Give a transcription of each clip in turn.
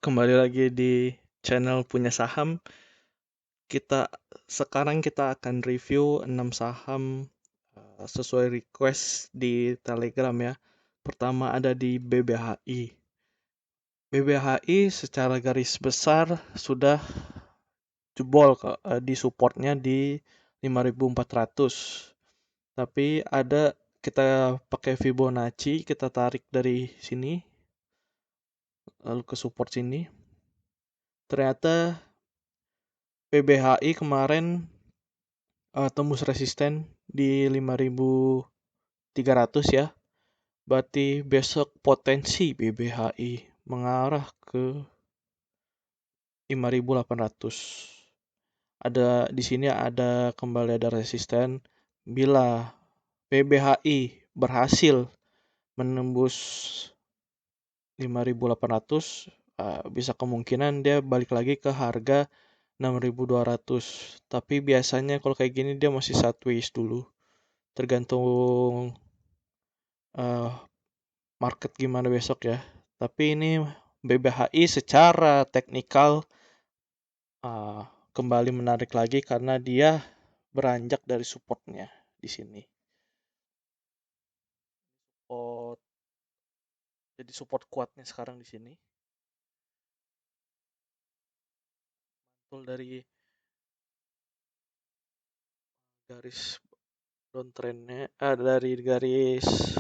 Kembali lagi di channel Punya Saham. Sekarang kita akan review 6 saham sesuai request di Telegram ya. Pertama ada di BBHI. BBHI secara garis besar sudah jebol di supportnya di 5.400. Tapi kita pakai Fibonacci, kita tarik dari sini lalu ke support sini. Ternyata BBHI kemarin tembus resisten di 5.300 ya. Berarti besok potensi BBHI mengarah ke 5.800. Di sini kembali ada resisten. Bila BBHI berhasil menembus 5.800, bisa kemungkinan dia balik lagi ke harga 6.200. Tapi biasanya kalau kayak gini dia masih sideways dulu. Tergantung market gimana besok ya. Tapi ini BBHI secara teknikal kembali menarik lagi karena dia beranjak dari supportnya di sini. Jadi support kuatnya sekarang di sini. Betul dari garis downtrendnya, dari garis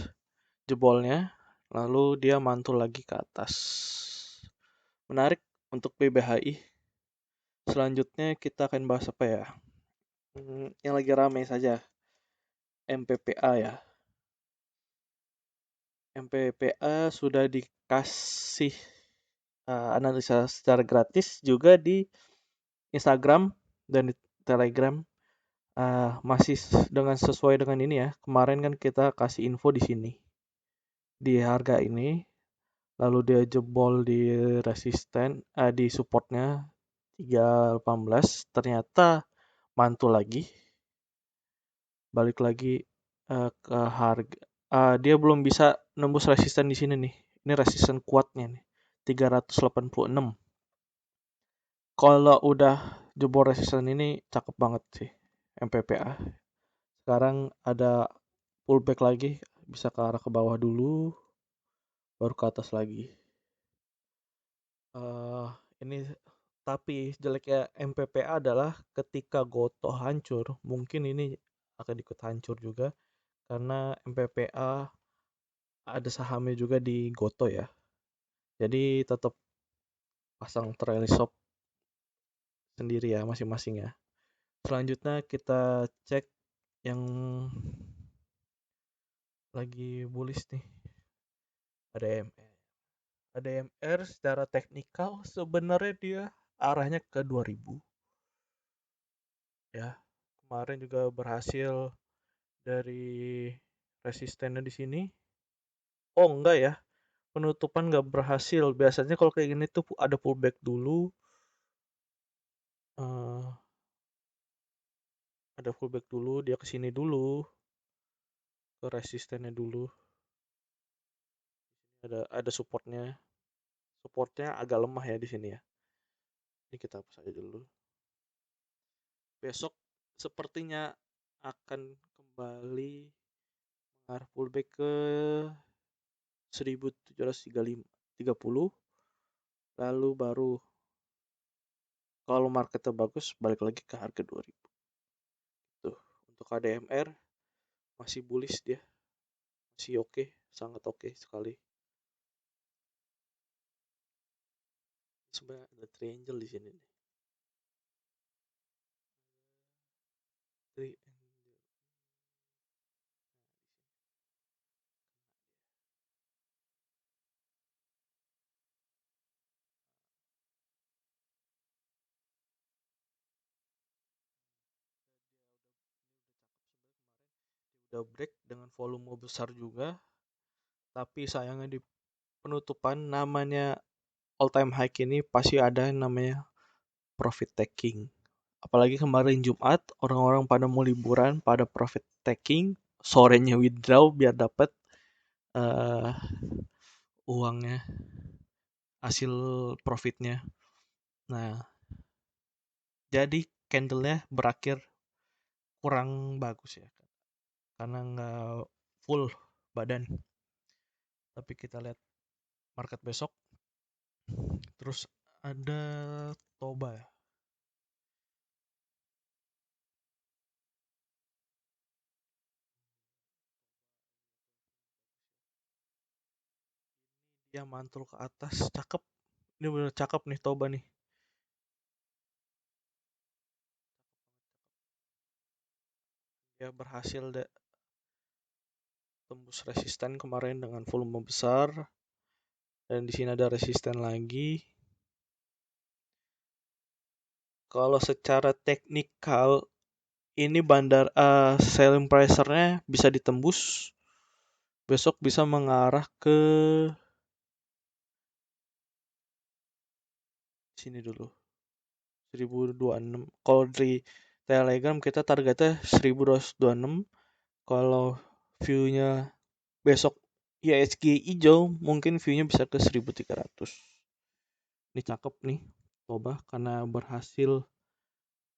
jebolnya, lalu dia mantul lagi ke atas. Menarik untuk BBHI. Selanjutnya kita akan bahas apa ya? Yang lagi ramai saja. MPPA ya. MPPA sudah dikasih analisa secara gratis juga di Instagram dan di Telegram. Masih sesuai dengan ini ya. Kemarin kan kita kasih info di sini. Di harga ini. Lalu dia jebol di resisten, di supportnya 318. Ternyata mantul lagi. Balik lagi ke harga. Dia belum bisa nembus resisten di sini nih. Ini resisten kuatnya nih. 386. Kalau udah jebol resisten ini cakep banget sih MPPA. Sekarang ada pullback lagi, bisa ke arah ke bawah dulu, baru ke atas lagi. Ini tapi jeleknya MPPA adalah ketika Goto hancur, mungkin ini akan ikut hancur juga karena MPPA ada sahamnya juga di Goto ya. Jadi tetap pasang trailing stop sendiri ya masing-masing ya. Selanjutnya kita cek yang lagi bullish nih. Ada MR. ADMR secara teknikal sebenarnya dia arahnya ke 2000 ya. Kemarin juga berhasil dari resistennya di sini. Oh enggak ya, penutupan nggak berhasil. Biasanya kalau kayak gini tuh ada pullback dulu, dia kesini dulu, ke resistennya dulu. Ada supportnya agak lemah ya di sini ya. Ini kita hapus aja dulu. Besok sepertinya akan kembali mengarah pullback ke 1730, lalu baru kalau marketnya bagus balik lagi ke harga 2000. Tuh, untuk ADMR masih bullish dia. Masih oke, sangat oke sekali. Sebenarnya ada triangle di sini nih. Udah break dengan volume besar juga, tapi sayangnya di penutupan namanya all time high ini pasti ada yang namanya profit taking. Apalagi kemarin Jumat orang-orang pada mau liburan, pada profit taking, sorenya withdraw biar dapat uangnya. hasil profitnya. Nah, jadi candlenya berakhir kurang bagus ya, karena nggak full badan. Tapi kita lihat market besok. Terus ada Toba ya. Dia mantul ke atas, cakep. Ini bener cakep nih Toba nih. Dia berhasil tembus resisten kemarin dengan volume besar, dan di sini ada resisten lagi. Kalau secara teknikal ini selling pressure-nya bisa ditembus, besok bisa mengarah ke sini dulu 1026. Kalau di Telegram kita targetnya 1226. Kalau view-nya besok IHSG hijau, mungkin view-nya bisa ke 1300. Ini cakep nih, coba karena berhasil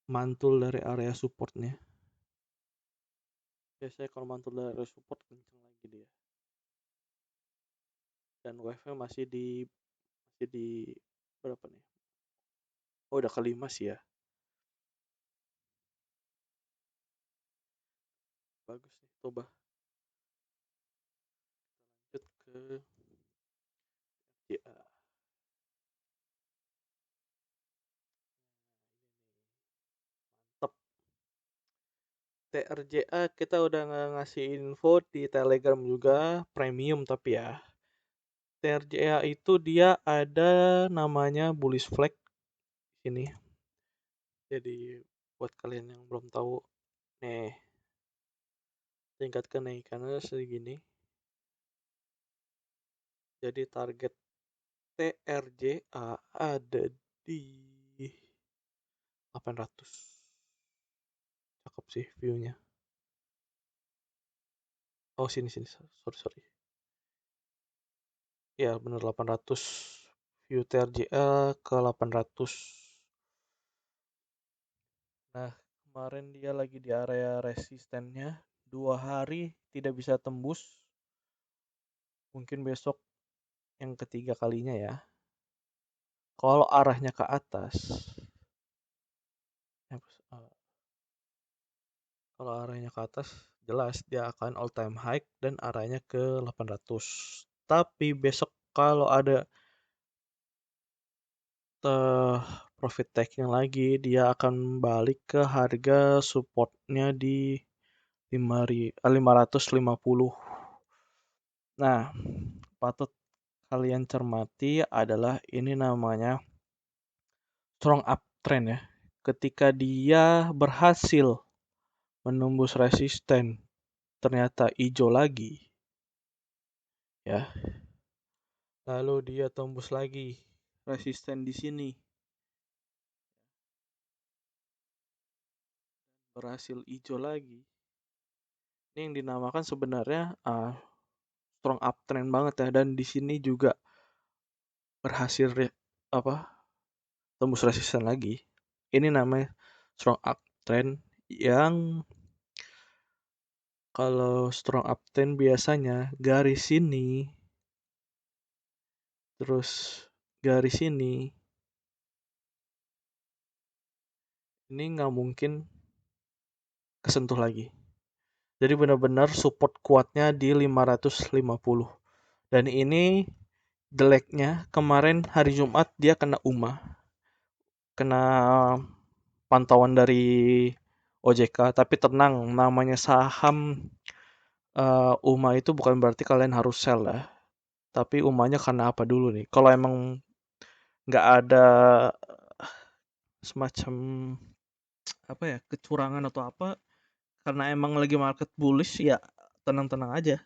mantul dari area supportnya. Biasanya kalau mantul dari area support kenceng lagi dia. Dan wave-nya masih di berapa nih? Oh, udah kelima sih ya. Bagus nih, coba. Lanjut ke ya. Top TRJA kita udah ngasih info di Telegram juga, premium tapi ya. TRJA itu dia ada namanya bullish flag ini. Jadi buat kalian yang belum tahu, nih tingkat kenaikannya segini. Jadi target TRJA ada di 800. Cakep sih view-nya. Oh, sini. Sorry. Ya, bener 800. View TRJA ke 800. Nah, kemarin dia lagi di area resistennya. 2 hari tidak bisa tembus. Mungkin besok yang ketiga kalinya ya. Kalau arahnya ke atas, kalau arahnya ke atas, jelas dia akan all time high dan arahnya ke 800. Tapi besok kalau ada profit taking lagi, dia akan balik ke harga supportnya di 550. Nah, patut kalian cermati adalah ini namanya strong uptrend ya. Ketika dia berhasil menembus resisten, ternyata hijau lagi ya. Lalu dia tembus lagi resisten di sini, berhasil hijau lagi. Ini yang dinamakan sebenarnya strong uptrend banget ya, dan di sini juga berhasil tembus resisten lagi. Ini namanya strong uptrend, yang kalau strong uptrend biasanya garis ini terus garis ini nggak mungkin kesentuh lagi. Jadi benar-benar support kuatnya di 550. Dan ini jeleknya kemarin hari Jumat dia kena kena pantauan dari OJK. Tapi tenang, namanya saham UMA itu bukan berarti kalian harus sell ya. Tapi UMA-nya karena apa dulu nih? Kalau emang nggak ada semacam kecurangan atau apa, karena emang lagi market bullish ya, tenang-tenang aja.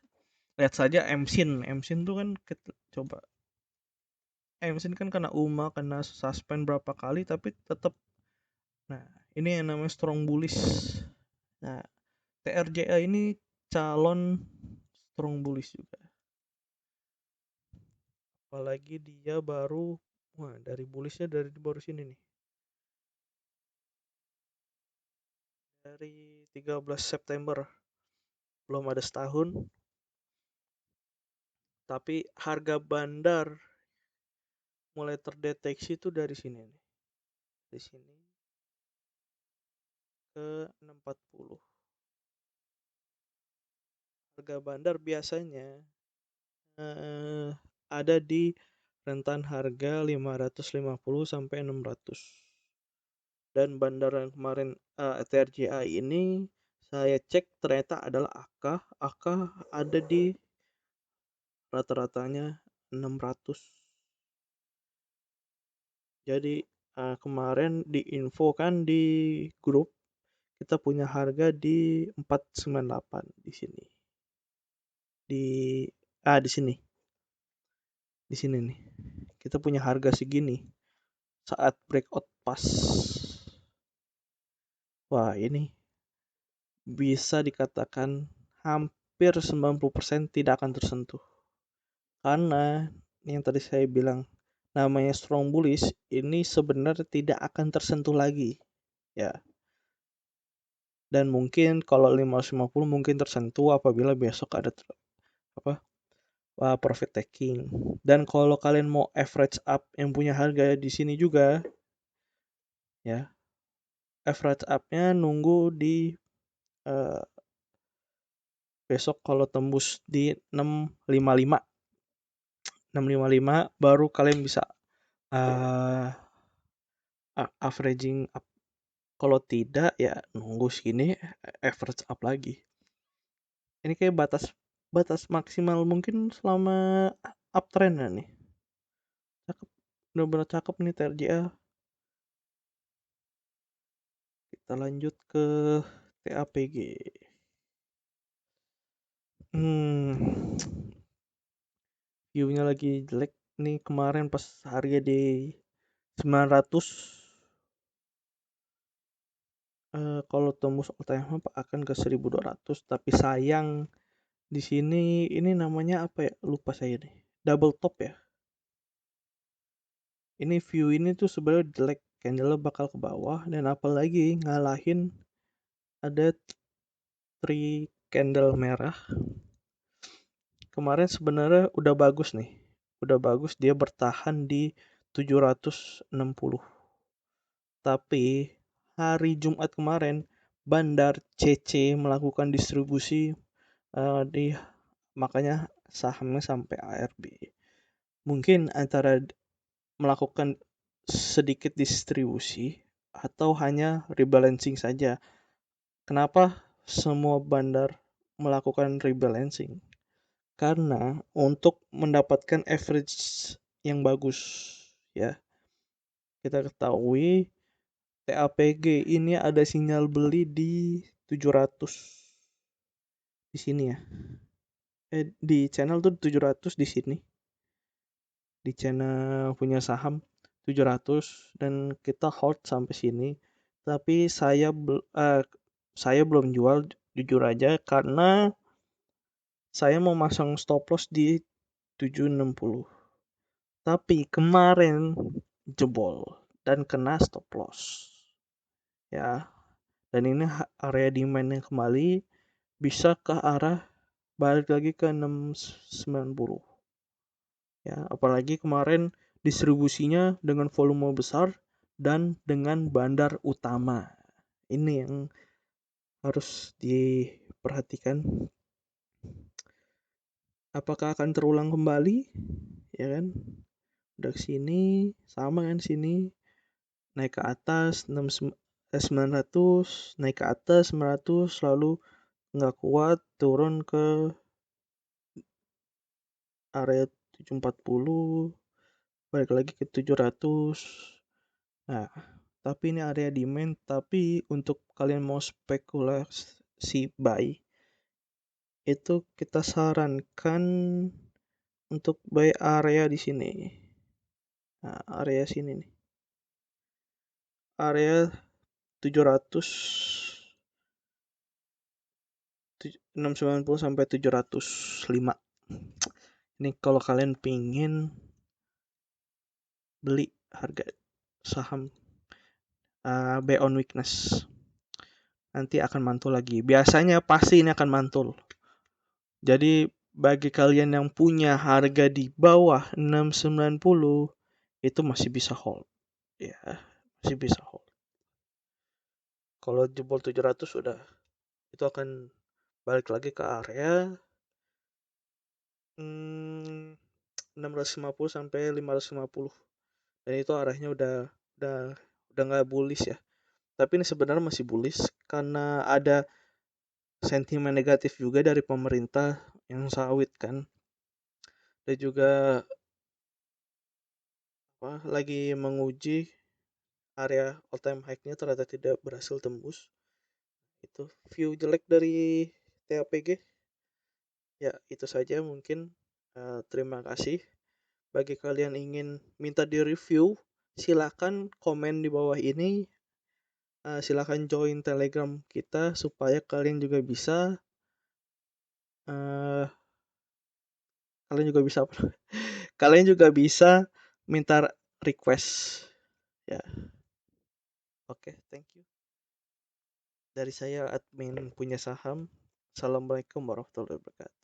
Lihat saja MSIN tuh kan coba MSIN kan kena kena suspend berapa kali tapi tetap. Nah, ini yang namanya strong bullish. Nah, TRJA ini calon strong bullish juga. Apalagi dia baru, wah dari bullishnya dari baru sini nih. Dari 13 September. Belum ada setahun. Tapi harga bandar mulai terdeteksi itu dari sini nih. Di sini ke 640. Harga bandar biasanya ada di rentan harga 550 sampai 600. Dan bandar yang kemarin TRJA ini saya cek ternyata adalah AK. AK ada di rata-ratanya 600. Jadi kemarin diinfokan di grup kita punya harga di 498 di sini. Di sini. Di sini nih. Kita punya harga segini saat breakout pas. Wah, ini bisa dikatakan hampir 90% tidak akan tersentuh. Karena yang tadi saya bilang namanya strong bullish ini sebenarnya tidak akan tersentuh lagi. Ya. Dan mungkin kalau 550 mungkin tersentuh apabila besok ada profit taking. Dan kalau kalian mau average up yang punya harga di sini juga, ya average up-nya nunggu di besok kalau tembus di 655 baru kalian bisa averaging up. Kalau tidak ya nunggu sini average up lagi. Ini kayak batas maksimal mungkin selama uptrend nih. Cakep, bener-bener cakep nih TRJA. Kita lanjut ke TAPG. View-nya lagi jelek nih kemarin pas harga di 900. Kalau tembus all time high akan ke 1200, tapi sayang di sini ini namanya apa ya? Lupa saya nih. Double top ya. Ini view ini tuh sebenarnya jelek, candle bakal ke bawah dan apalagi ngalahin ada 3 candle merah. Kemarin sebenarnya udah bagus nih. Udah bagus dia bertahan di 760. Tapi hari Jumat kemarin bandar CC melakukan distribusi makanya sahamnya sampai ARB. Mungkin antara melakukan sedikit distribusi atau hanya rebalancing saja. Kenapa semua bandar melakukan rebalancing? Karena untuk mendapatkan average yang bagus, ya. Kita ketahui TAPG ini ada sinyal beli di 700 di sini ya. Di channel tuh 700 di sini. Di channel punya saham 700 dan kita hold sampai sini. Tapi saya belum jual jujur aja karena saya mau masang stop loss di 760. Tapi kemarin jebol dan kena stop loss. Ya. Dan ini area demand yang kembali bisa ke arah balik lagi ke 690. Ya, apalagi kemarin distribusinya dengan volume besar dan dengan bandar utama. Ini yang harus diperhatikan. Apakah akan terulang kembali? Ya kan? Udah sini sama kan sini naik ke atas 900, naik ke atas 900 lalu nggak kuat turun ke area 740 balik lagi ke 700. Nah, tapi ini area demand, tapi untuk kalian mau spekulasi buy itu kita sarankan untuk buy area di sini. Nah, area sini nih. Area 700 690 sampai 705. Ini kalau kalian pingin beli harga saham buy on weakness. Nanti akan mantul lagi. Biasanya pasti ini akan mantul. Jadi bagi kalian yang punya harga di bawah 690 itu masih bisa hold. Ya, masih bisa hold. Kalau jebol 700 sudah itu akan balik lagi ke area 650 sampai 550. Dan itu arahnya udah nggak bullish ya. Tapi ini sebenarnya masih bullish karena ada sentimen negatif juga dari pemerintah yang sawit kan. Dan juga lagi menguji area all time high-nya ternyata tidak berhasil tembus. Itu view jelek dari TAPG. Ya, itu saja mungkin. Terima kasih. Bagi kalian ingin minta di review, silakan komen di bawah ini. Silakan join Telegram kita supaya kalian juga bisa kalian juga bisa kalian juga bisa minta request ya. Oke, thank you. Dari saya admin punya saham. Assalamualaikum warahmatullahi wabarakatuh.